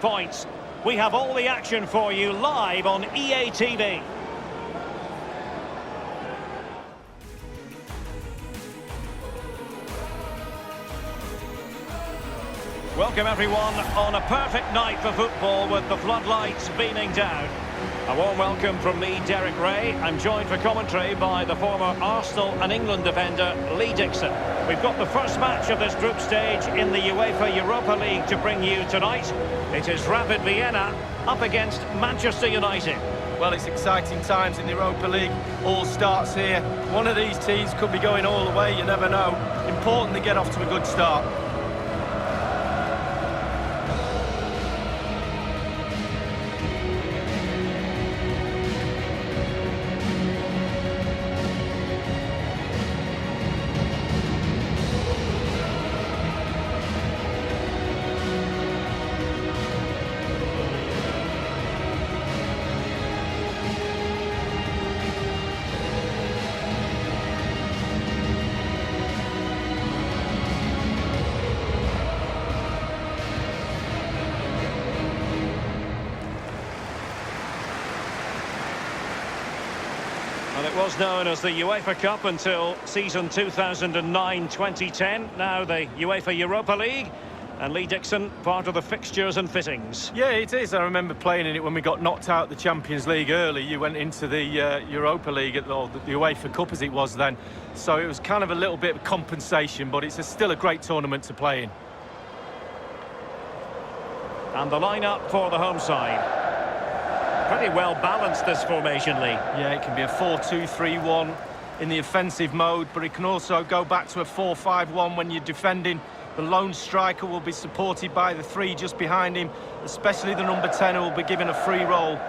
Points. We have all the action for you live on EA TV. Welcome everyone on a perfect night for football with the floodlights beaming down. A warm welcome from me, Derek Ray. I'm joined for commentary by the former Arsenal and England defender, Lee Dixon. We've got the first match of this group stage in the UEFA Europa League to bring you tonight. It is Rapid Vienna up against Manchester United. Well, it's exciting times in the Europa League. All starts here. One of these teams could be going all the way, you never know. Important to get off to a good start. Well, it was known as the UEFA Cup until season 2009-2010. Now the UEFA Europa League. And Lee Dixon, part of the fixtures and fittings. Yeah, it is. I remember playing in it when we got knocked out the Champions League early. You went into the Europa League, or the UEFA Cup as it was then. So it was kind of a little bit of compensation, but it's still a great tournament to play in. And the lineup for the home side. Pretty well balanced, this formation, Lee. Yeah, it can be a 4-2-3-1 in the offensive mode, but it can also go back to a 4-5-1 when you're defending. The lone striker will be supported by the three just behind him, especially the number 10 who will be given a free role.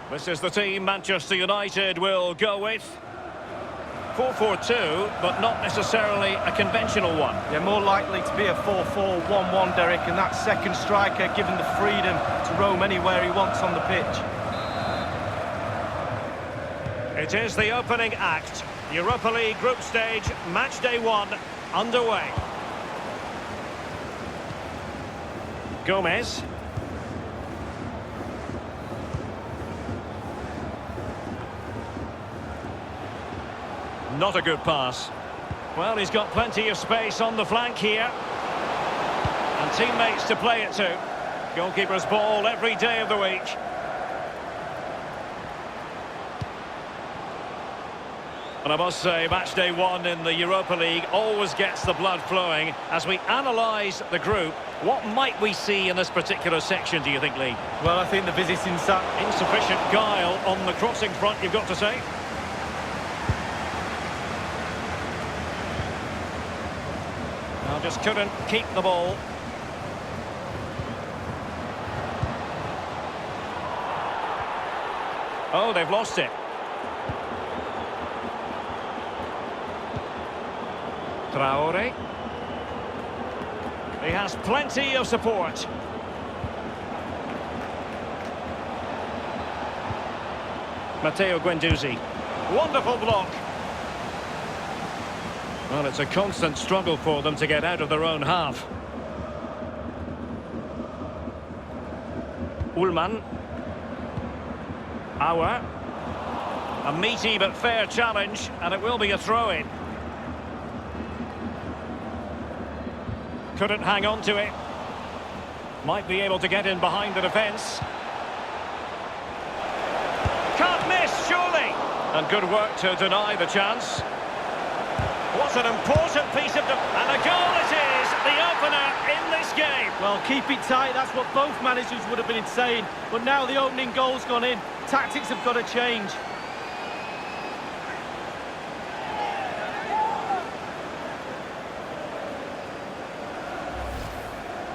This is the team Manchester United will go with. 4-4-2, but not necessarily a conventional one. They're more likely to be a 4-4-1-1, Derek, and that second striker given the freedom to roam anywhere he wants on the pitch. It is the opening act. Europa League group stage, match day 1, underway. Gomez. Not a good pass. Well, he's got plenty of space on the flank here. And teammates to play it to. Goalkeeper's ball every day of the week. And I must say, match day 1 in the Europa League always gets the blood flowing. As we analyse the group, what might we see in this particular section, do you think, Lee? Well, I think the visiting insufficient guile on the crossing front, you've got to say. Well, just couldn't keep the ball. Oh, they've lost it. Traore. He has plenty of support. Matteo Guendouzi. Wonderful block. Well, it's a constant struggle for them to get out of their own half. Ullmann. Auer. A meaty but fair challenge, and it will be a throw-in. Couldn't hang on to it. Might be able to get in behind the defence. Can't miss, surely! And good work to deny the chance. What an important piece of... And a goal it is, the opener in this game. Well, keep it tight, that's what both managers would have been saying. But now the opening goal's gone in. Tactics have got to change.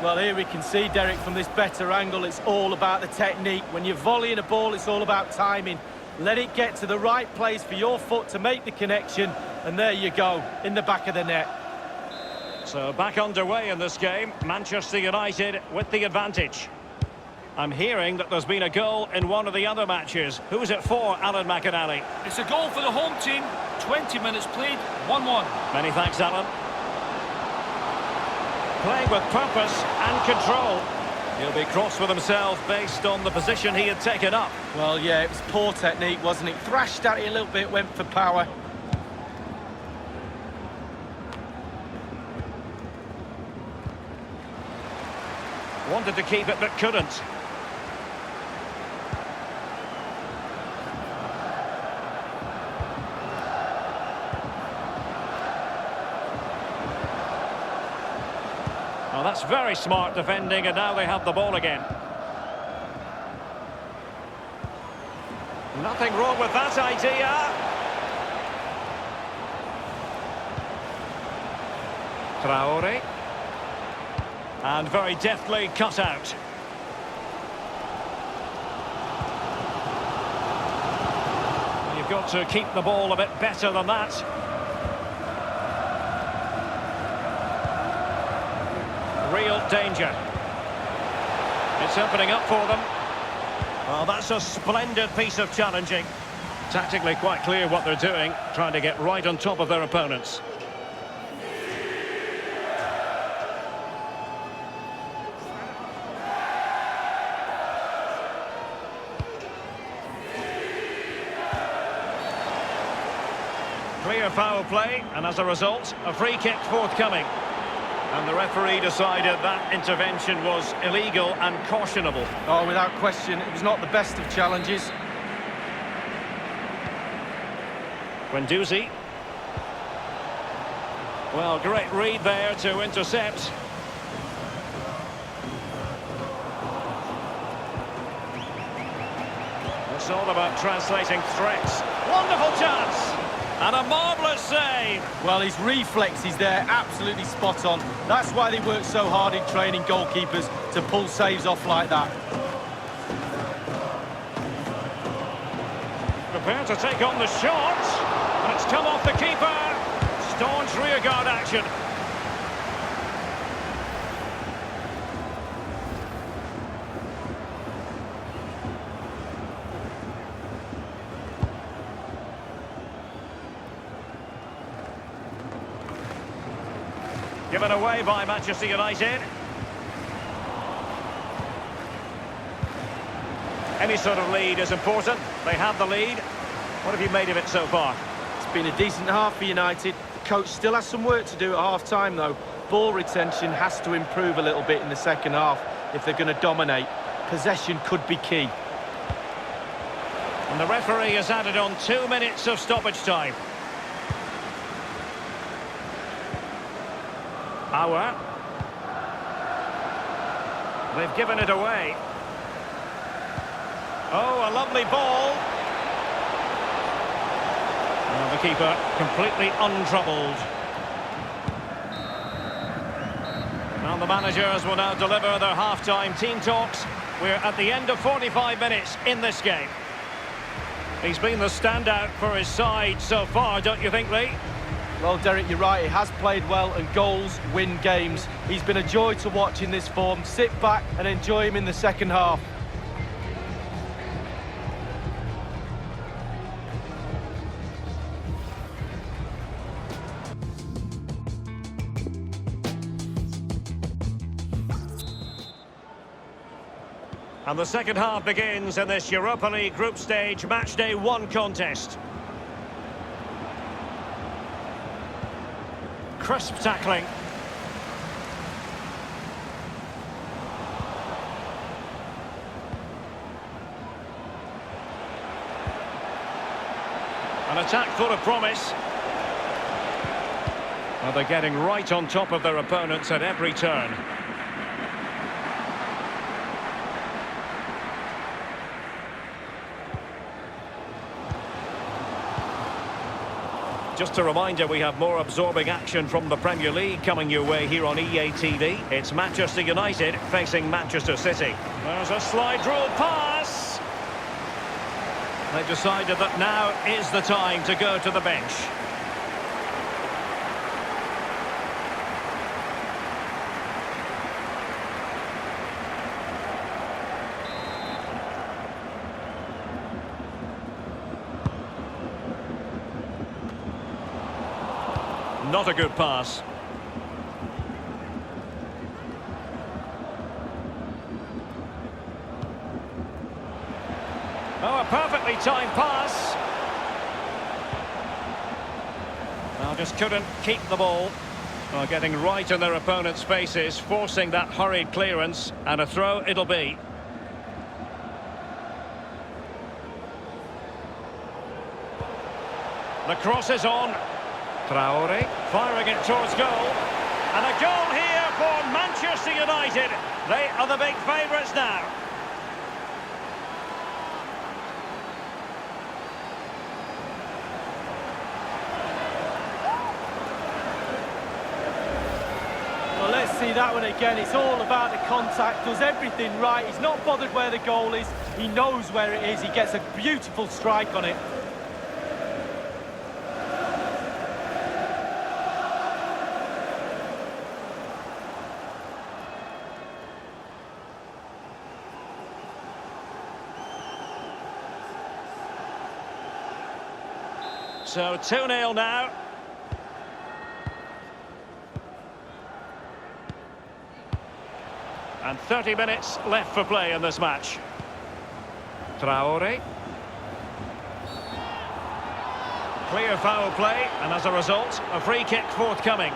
Well, here we can see, Derek, from this better angle, it's all about the technique. When you're volleying a ball, it's all about timing. Let it get to the right place for your foot to make the connection, and there you go, in the back of the net. So back underway in this game, Manchester United with the advantage. I'm hearing that there's been a goal in one of the other matches. Who's it for, Alan McInally? It's a goal for the home team. 20 minutes played, 1-1. Many thanks, Alan. Playing with purpose and control. He'll be cross with himself based on the position he had taken up. Well, yeah, it was poor technique, wasn't it? Thrashed at it a little bit, went for power. Wanted to keep it, but couldn't. Well, that's very smart defending, and now they have the ball again. Nothing wrong with that idea. Traore. And very deftly cut out. You've got to keep the ball a bit better than that. Real danger. It's opening up for them. Well, that's a splendid piece of challenging. Tactically quite clear what they're doing, trying to get right on top of their opponents. Clear foul play, and as a result, a free kick forthcoming. And the referee decided that intervention was illegal and cautionable. Oh, without question, it was not the best of challenges. Guendouzi. Well, great read there to intercept. It's all about translating threats. Wonderful chance! And a marvellous save. Well, his reflexes there, absolutely spot on. That's why they work so hard in training goalkeepers, to pull saves off like that. Prepared to take on the shot. And it's come off the keeper. Staunch rearguard action. Given away by Manchester United. Any sort of lead is important. They have the lead. What have you made of it so far? It's been a decent half for United. The coach still has some work to do at half-time, though. Ball retention has to improve a little bit in the second half if they're going to dominate. Possession could be key. And the referee has added on 2 minutes of stoppage time. Auer. They've given it away. Oh, a lovely ball. And the keeper completely untroubled. And the managers will now deliver their half-time team talks. We're at the end of 45 minutes in this game. He's been the standout for his side so far, don't you think, Lee? Well, Derek, you're right. He has played well, and goals win games. He's been a joy to watch in this form. Sit back and enjoy him in the second half. And the second half begins in this Europa League group stage matchday 1 contest. Crisp tackling. An attack full of promise. Well, they're getting right on top of their opponents at every turn. Just a reminder, we have more absorbing action from the Premier League coming your way here on EA TV. It's Manchester United facing Manchester City. There's a slide rule pass. They've decided that now is the time to go to the bench. Not a good pass. perfectly timed pass. Well, just couldn't keep the ball. Well, getting right in their opponent's faces, forcing that hurried clearance, and a throw it'll be. The cross is on. Traore firing it towards goal. And a goal here for Manchester United. They are the big favourites now. Well, let's see that one again. It's all about the contact, does everything right. He's not bothered where the goal is. He knows where it is. He gets a beautiful strike on it. So 2-0 now. And 30 minutes left for play in this match. Traore. Clear foul play, and as a result, a free kick forthcoming.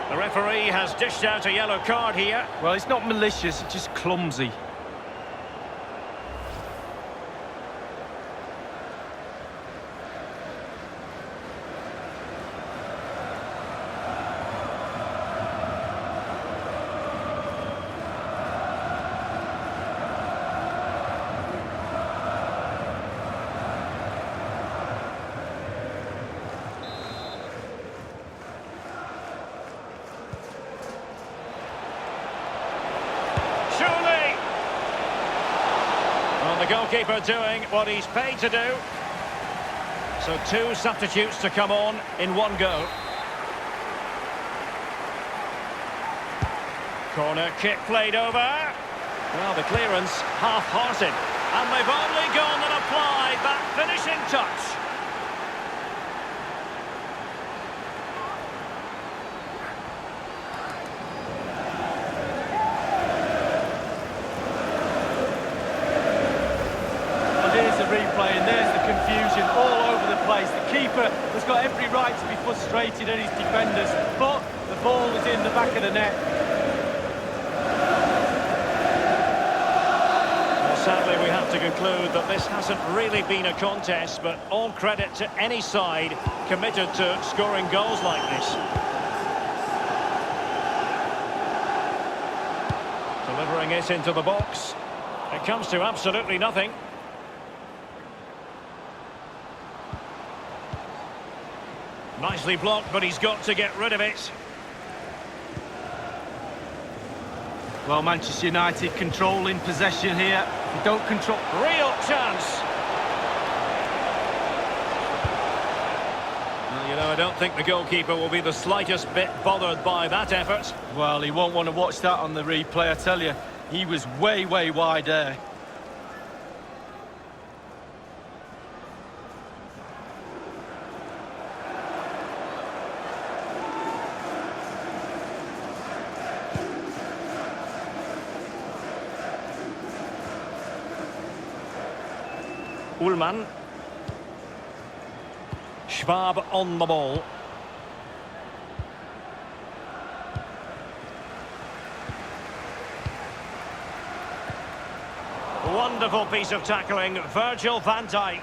The referee has dished out a yellow card here. Well, it's not malicious, it's just clumsy. The goalkeeper doing what he's paid to do. So two substitutes to come on in one go. Corner kick played over. Well, the clearance half-hearted. And they've only gone and applied that finishing touch. Replay, and there's the confusion all over the place. The keeper has got every right to be frustrated at his defenders, but the ball is in the back of the net. Well, sadly, we have to conclude that this hasn't really been a contest, but all credit to any side committed to scoring goals like this. Delivering it into the box. It comes to absolutely nothing. Nicely blocked, but he's got to get rid of it. Well, Manchester United controlling possession here. They don't control... Real chance. Well, you know, I don't think the goalkeeper will be the slightest bit bothered by that effort. Well, he won't want to watch that on the replay, I tell you. He was way, way wide there. Ullmann. Schwab on the ball. Wonderful piece of tackling, Virgil van Dijk.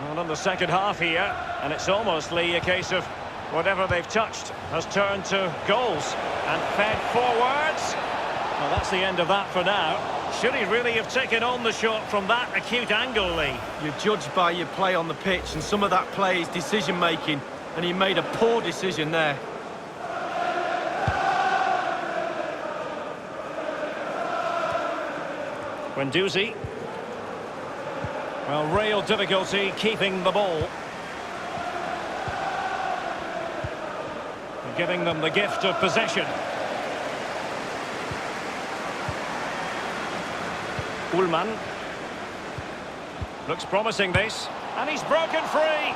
Well, in the second half here, and it's almost, Lee, a case of whatever they've touched has turned to goals and fed forwards. Well, that's the end of that for now. Should he really have taken on the shot from that acute angle, Lee? You're judged by your play on the pitch, and some of that play is decision-making, and he made a poor decision there. Guendouzi. Well, real difficulty keeping the ball. Giving them the gift of possession. Ullmann. Looks promising, this. And he's broken free.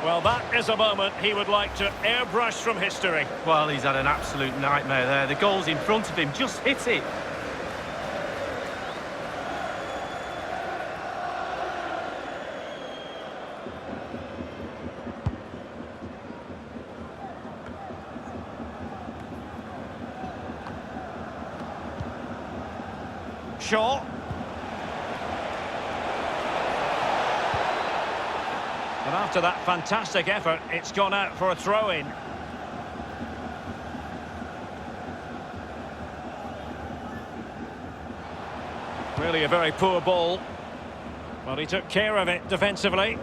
Well, that is a moment he would like to airbrush from history. Well, he's had an absolute nightmare there. The goal's in front of him. Just hit it. Shaw. And after that fantastic effort, it's gone out for a throw-in. Really a very poor ball. Well, he took care of it defensively.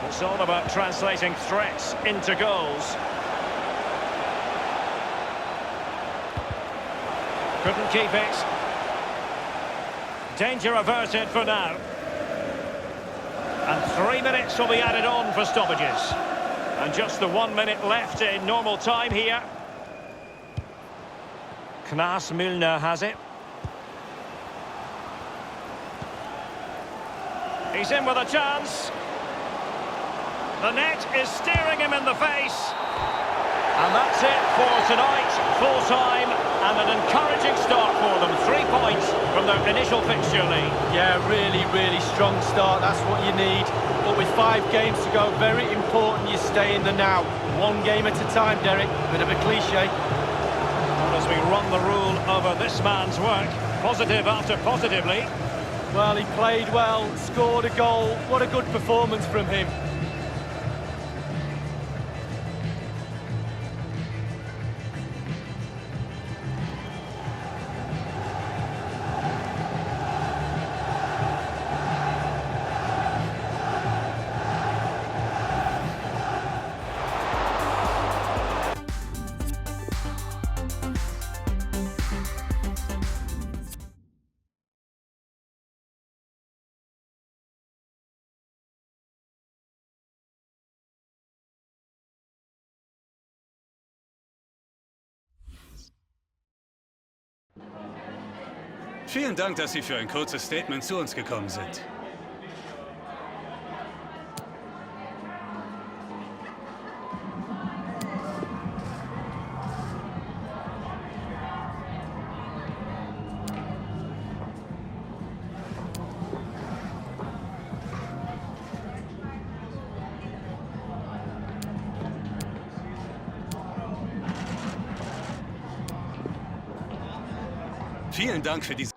It's all about translating threats into goals. Couldn't keep it. Danger averted for now. And 3 minutes will be added on for stoppages. And just the 1 minute left in normal time here. Knas Milner has it. He's in with a chance. The net is staring him in the face. And that's it for tonight. Full time and an encouraging start for them. 3 points from their initial fixture lead. Yeah, really strong start. That's what you need. But with 5 games to go, very important you stay in the now. 1 game at a time, Derek. Bit of a cliche. As we run the rule over this man's work, positive after positively. Well, he played well, scored a goal. What a good performance from him. Vielen Dank, dass Sie für ein kurzes Statement zu uns gekommen sind. Vielen Dank für diese